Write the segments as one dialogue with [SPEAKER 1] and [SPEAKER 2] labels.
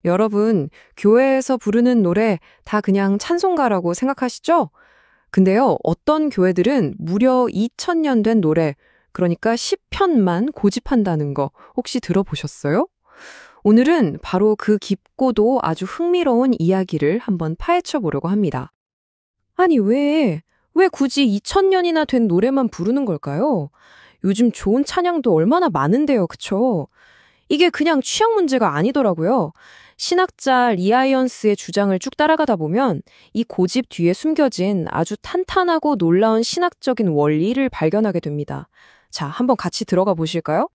[SPEAKER 1] 여러분, 교회에서 부르는 노래 다 그냥 찬송가라고 생각하시죠? 근데요, 어떤 교회들은 무려 2000년 된 노래, 그러니까 10편만 고집한다는 거 혹시 들어보셨어요? 오늘은 바로 그 깊고도 아주 흥미로운 이야기를 한번 파헤쳐 보려고 합니다. 아니, 왜 굳이 2000년이나 된 노래만 부르는 걸까요? 요즘 좋은 찬양도 얼마나 많은데요, 그쵸? 이게 그냥 취향 문제가 아니더라고요. 신학자 리아이언스의 주장을 쭉 따라가다 보면 이 고집 뒤에 숨겨진 아주 탄탄하고 놀라운 신학적인 원리를 발견하게 됩니다. 자, 한번 같이 들어가 보실까요?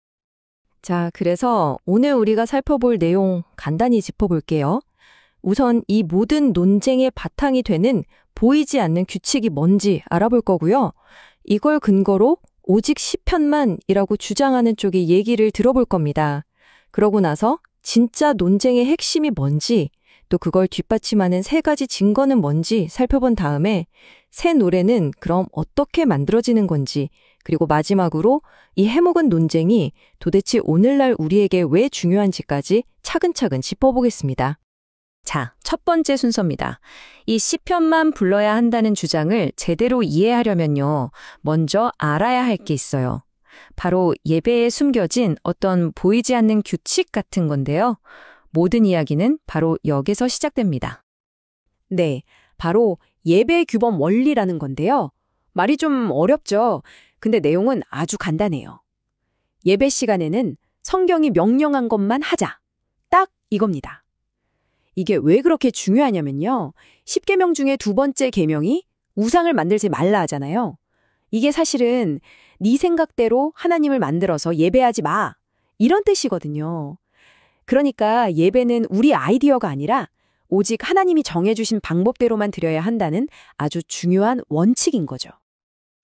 [SPEAKER 1] 자, 그래서 오늘 우리가 살펴볼 내용 간단히 짚어볼게요. 우선 이 모든 논쟁의 바탕이 되는 보이지 않는 규칙이 뭔지 알아볼 거고요. 이걸 근거로 오직 시편만이라고 주장하는 쪽의 얘기를 들어볼 겁니다. 그러고 나서 진짜 논쟁의 핵심이 뭔지, 또 그걸 뒷받침하는 세 가지 증거는 뭔지 살펴본 다음에 새 노래는 그럼 어떻게 만들어지는 건지, 그리고 마지막으로 이 해묵은 논쟁이 도대체 오늘날 우리에게 왜 중요한지까지 차근차근 짚어보겠습니다. 자, 첫 번째 순서입니다. 이 시편만 불러야 한다는 주장을 제대로 이해하려면요, 먼저 알아야 할 게 있어요. 바로 예배에 숨겨진 어떤 보이지 않는 규칙 같은 건데요. 모든 이야기는 바로 여기서 시작됩니다. 네, 바로 예배 규범 원리라는 건데요. 말이 좀 어렵죠? 근데 내용은 아주 간단해요. 예배 시간에는 성경이 명령한 것만 하자. 딱 이겁니다. 이게 왜 그렇게 중요하냐면요. 10계명 중에 두 번째 계명이 우상을 만들지 말라 하잖아요. 이게 사실은 네 생각대로 하나님을 만들어서 예배하지 마. 이런 뜻이거든요. 그러니까 예배는 우리 아이디어가 아니라 오직 하나님이 정해주신 방법대로만 드려야 한다는 아주 중요한 원칙인 거죠.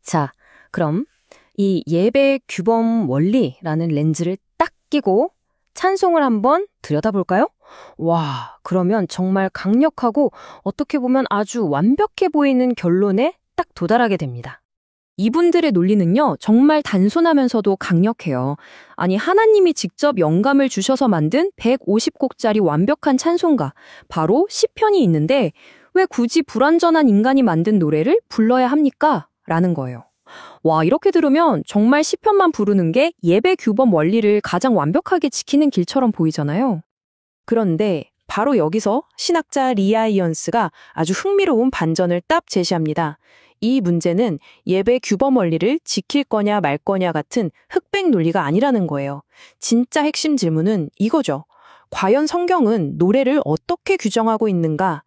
[SPEAKER 1] 자, 그럼 이 예배 규범 원리라는 렌즈를 딱 끼고 찬송을 한번 들여다볼까요? 와, 그러면 정말 강력하고 어떻게 보면 아주 완벽해 보이는 결론에 딱 도달하게 됩니다. 이분들의 논리는요, 정말 단순하면서도 강력해요. 아니, 하나님이 직접 영감을 주셔서 만든 150곡짜리 완벽한 찬송가, 바로 시편이 있는데 왜 굳이 불완전한 인간이 만든 노래를 불러야 합니까? 라는 거예요. 와, 이렇게 들으면 정말 시편만 부르는 게 예배 규범 원리를 가장 완벽하게 지키는 길처럼 보이잖아요. 그런데 바로 여기서 신학자 리아이언스가 아주 흥미로운 반전을 딱 제시합니다. 이 문제는 예배 규범 원리를 지킬 거냐 말 거냐 같은 흑백 논리가 아니라는 거예요. 진짜 핵심 질문은 이거죠. 과연 성경은 노래를 어떻게 규정하고 있는가?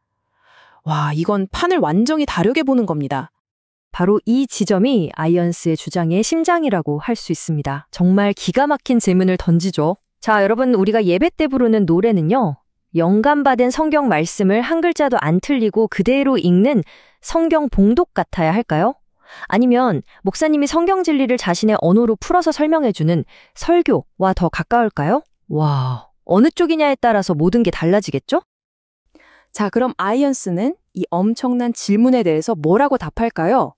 [SPEAKER 1] 와, 이건 판을 완전히 다르게 보는 겁니다. 바로 이 지점이 아이언스의 주장의 심장이라고 할 수 있습니다. 정말 기가 막힌 질문을 던지죠. 자, 여러분, 우리가 예배 때 부르는 노래는요, 영감받은 성경 말씀을 한 글자도 안 틀리고 그대로 읽는 성경 봉독 같아야 할까요? 아니면 목사님이 성경 진리를 자신의 언어로 풀어서 설명해주는 설교와 더 가까울까요? 와, 어느 쪽이냐에 따라서 모든 게 달라지겠죠? 자, 그럼 아이언스는 이 엄청난 질문에 대해서 뭐라고 답할까요?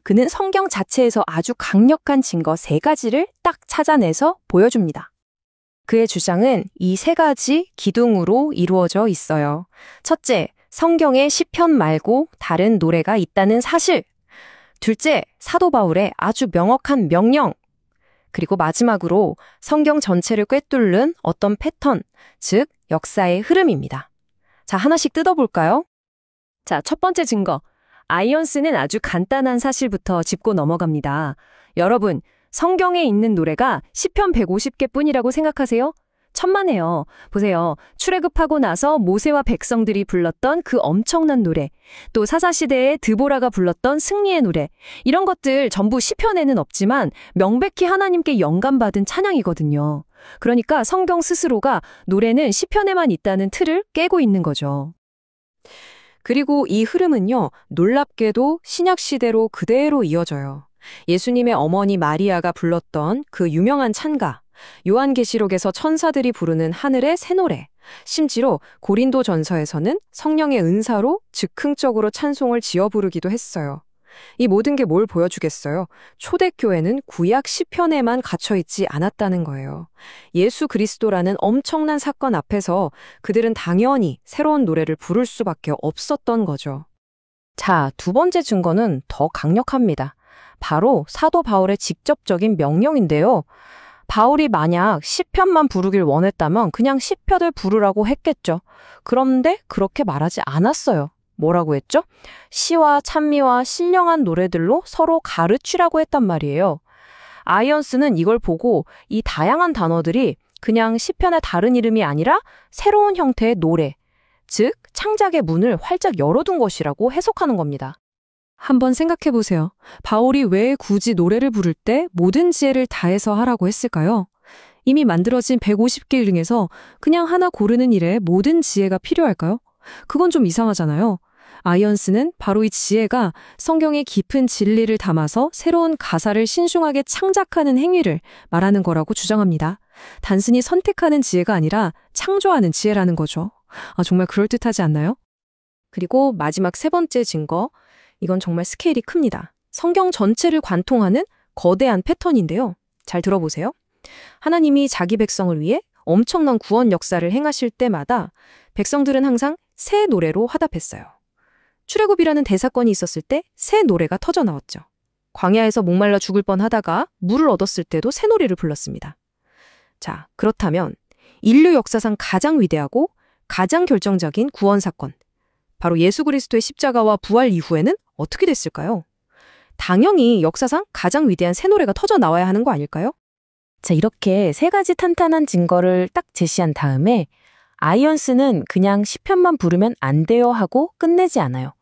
[SPEAKER 1] 그는 성경 자체에서 아주 강력한 증거 세 가지를 딱 찾아내서 보여줍니다. 그의 주장은 이 세 가지 기둥으로 이루어져 있어요. 첫째, 성경에 시편 말고 다른 노래가 있다는 사실. 둘째, 사도 바울의 아주 명확한 명령. 그리고 마지막으로 성경 전체를 꿰뚫는 어떤 패턴, 즉 역사의 흐름입니다. 자, 하나씩 뜯어볼까요? 자, 첫 번째 증거. 아이언스는 아주 간단한 사실부터 짚고 넘어갑니다. 여러분, 성경에 있는 노래가 시편 150개뿐이라고 생각하세요? 천만에요. 보세요. 출애굽하고 나서 모세와 백성들이 불렀던 그 엄청난 노래, 또 사사시대에 드보라가 불렀던 승리의 노래, 이런 것들 전부 시편에는 없지만 명백히 하나님께 영감받은 찬양이거든요. 그러니까 성경 스스로가 노래는 시편에만 있다는 틀을 깨고 있는 거죠. 그리고 이 흐름은요, 놀랍게도 신약시대로 그대로 이어져요. 예수님의 어머니 마리아가 불렀던 그 유명한 찬가, 요한계시록에서 천사들이 부르는 하늘의 새 노래, 심지어 고린도전서에서는 성령의 은사로 즉흥적으로 찬송을 지어 부르기도 했어요. 이 모든 게 뭘 보여주겠어요? 초대교회는 구약 시편에만 갇혀있지 않았다는 거예요. 예수 그리스도라는 엄청난 사건 앞에서 그들은 당연히 새로운 노래를 부를 수밖에 없었던 거죠. 자, 두 번째 증거는 더 강력합니다. 바로 사도 바울의 직접적인 명령인데요. 바울이 만약 시편만 부르길 원했다면 그냥 시편을 부르라고 했겠죠. 그런데 그렇게 말하지 않았어요. 뭐라고 했죠? 시와 찬미와 신령한 노래들로 서로 가르치라고 했단 말이에요. 아이언스는 이걸 보고 이 다양한 단어들이 그냥 시편의 다른 이름이 아니라 새로운 형태의 노래, 즉 창작의 문을 활짝 열어둔 것이라고 해석하는 겁니다. 한번 생각해 보세요. 바울이 왜 굳이 노래를 부를 때 모든 지혜를 다해서 하라고 했을까요? 이미 만들어진 150개 중에서 그냥 하나 고르는 일에 모든 지혜가 필요할까요? 그건 좀 이상하잖아요. 아이언스는 바로 이 지혜가 성경의 깊은 진리를 담아서 새로운 가사를 신중하게 창작하는 행위를 말하는 거라고 주장합니다. 단순히 선택하는 지혜가 아니라 창조하는 지혜라는 거죠. 정말 그럴듯하지 않나요? 그리고 마지막 세 번째 증거, 이건 정말 스케일이 큽니다. 성경 전체를 관통하는 거대한 패턴인데요. 잘 들어보세요. 하나님이 자기 백성을 위해 엄청난 구원 역사를 행하실 때마다 백성들은 항상 새 노래로 화답했어요. 출애굽이라는 대사건이 있었을 때 새 노래가 터져 나왔죠. 광야에서 목말라 죽을 뻔하다가 물을 얻었을 때도 새 노래를 불렀습니다. 자, 그렇다면 인류 역사상 가장 위대하고 가장 결정적인 구원 사건, 바로 예수 그리스도의 십자가와 부활 이후에는 어떻게 됐을까요? 당연히 역사상 가장 위대한 새 노래가 터져 나와야 하는 거 아닐까요? 자, 이렇게 세 가지 탄탄한 증거를 딱 제시한 다음에 아이언스는 그냥 시편만 부르면 안 돼요 하고 끝내지 않아요.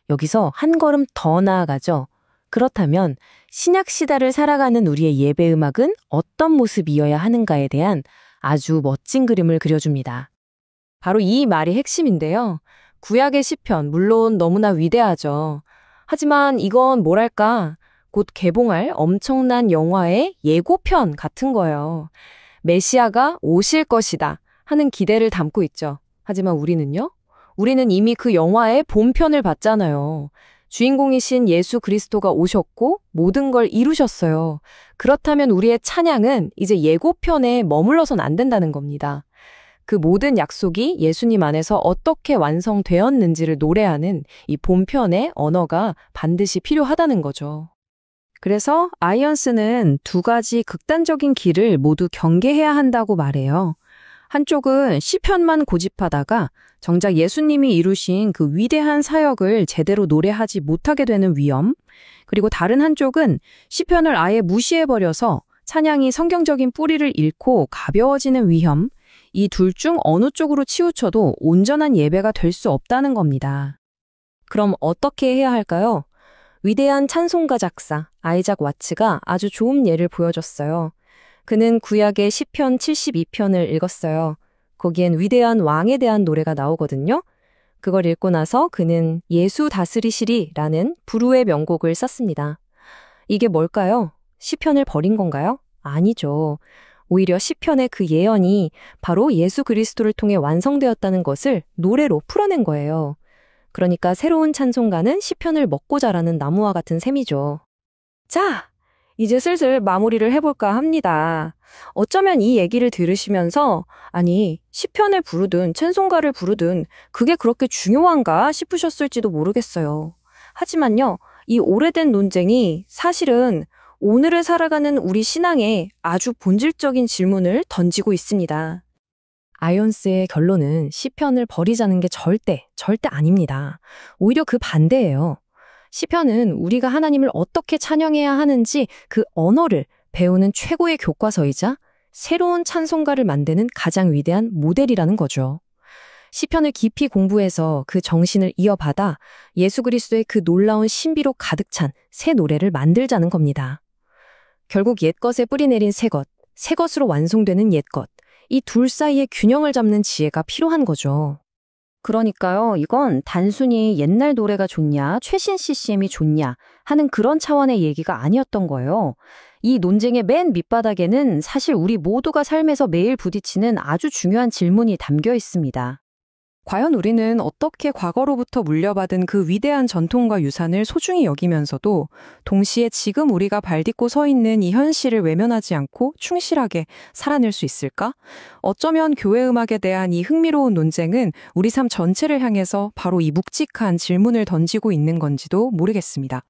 [SPEAKER 1] 여기서 한 걸음 더 나아가죠. 그렇다면 신약 시대를 살아가는 우리의 예배 음악은 어떤 모습이어야 하는가에 대한 아주 멋진 그림을 그려줍니다. 바로 이 말이 핵심인데요. 구약의 시편, 물론 너무나 위대하죠. 하지만 이건 뭐랄까, 곧 개봉할 엄청난 영화의 예고편 같은 거예요. 메시아가 오실 것이다 하는 기대를 담고 있죠. 하지만 우리는요? 우리는 이미 그 영화의 본편을 봤잖아요. 주인공이신 예수 그리스도가 오셨고 모든 걸 이루셨어요. 그렇다면 우리의 찬양은 이제 예고편에 머물러선 안 된다는 겁니다. 그 모든 약속이 예수님 안에서 어떻게 완성되었는지를 노래하는 이 본편의 언어가 반드시 필요하다는 거죠. 그래서 아이언스는 두 가지 극단적인 길을 모두 경계해야 한다고 말해요. 한쪽은 시편만 고집하다가 정작 예수님이 이루신 그 위대한 사역을 제대로 노래하지 못하게 되는 위험, 그리고 다른 한쪽은 시편을 아예 무시해버려서 찬양이 성경적인 뿌리를 잃고 가벼워지는 위험, 이 둘 중 어느 쪽으로 치우쳐도 온전한 예배가 될 수 없다는 겁니다. 그럼 어떻게 해야 할까요? 위대한 찬송가 작사 아이작 와츠가 아주 좋은 예를 보여줬어요. 그는 구약의 시편 72편을 읽었어요. 거기엔 위대한 왕에 대한 노래가 나오거든요. 그걸 읽고 나서 그는 예수 다스리시리라는 불후의 명곡을 썼습니다. 이게 뭘까요? 시편을 버린 건가요? 아니죠. 오히려 시편의 그 예언이 바로 예수 그리스도를 통해 완성되었다는 것을 노래로 풀어낸 거예요. 그러니까 새로운 찬송가는 시편을 먹고 자라는 나무와 같은 셈이죠. 자, 이제 슬슬 마무리를 해볼까 합니다. 어쩌면 이 얘기를 들으시면서 아니, 시편을 부르든 찬송가를 부르든 그게 그렇게 중요한가 싶으셨을지도 모르겠어요. 하지만요, 이 오래된 논쟁이 사실은 오늘을 살아가는 우리 신앙에 아주 본질적인 질문을 던지고 있습니다. 아이언스의 결론은 시편을 버리자는 게 절대 아닙니다. 오히려 그 반대예요. 시편은 우리가 하나님을 어떻게 찬양해야 하는지 그 언어를 배우는 최고의 교과서이자 새로운 찬송가를 만드는 가장 위대한 모델이라는 거죠. 시편을 깊이 공부해서 그 정신을 이어받아 예수 그리스도의 그 놀라운 신비로 가득 찬 새 노래를 만들자는 겁니다. 결국 옛것에 뿌리내린 새것, 새것으로 완성되는 옛것, 이 둘 사이의 균형을 잡는 지혜가 필요한 거죠. 그러니까요, 이건 단순히 옛날 노래가 좋냐, 최신 CCM이 좋냐 하는 그런 차원의 얘기가 아니었던 거예요. 이 논쟁의 맨 밑바닥에는 사실 우리 모두가 삶에서 매일 부딪히는 아주 중요한 질문이 담겨 있습니다. 과연 우리는 어떻게 과거로부터 물려받은 그 위대한 전통과 유산을 소중히 여기면서도 동시에 지금 우리가 발딛고 서 있는 이 현실을 외면하지 않고 충실하게 살아낼 수 있을까? 어쩌면 교회 음악에 대한 이 흥미로운 논쟁은 우리 삶 전체를 향해서 바로 이 묵직한 질문을 던지고 있는 건지도 모르겠습니다.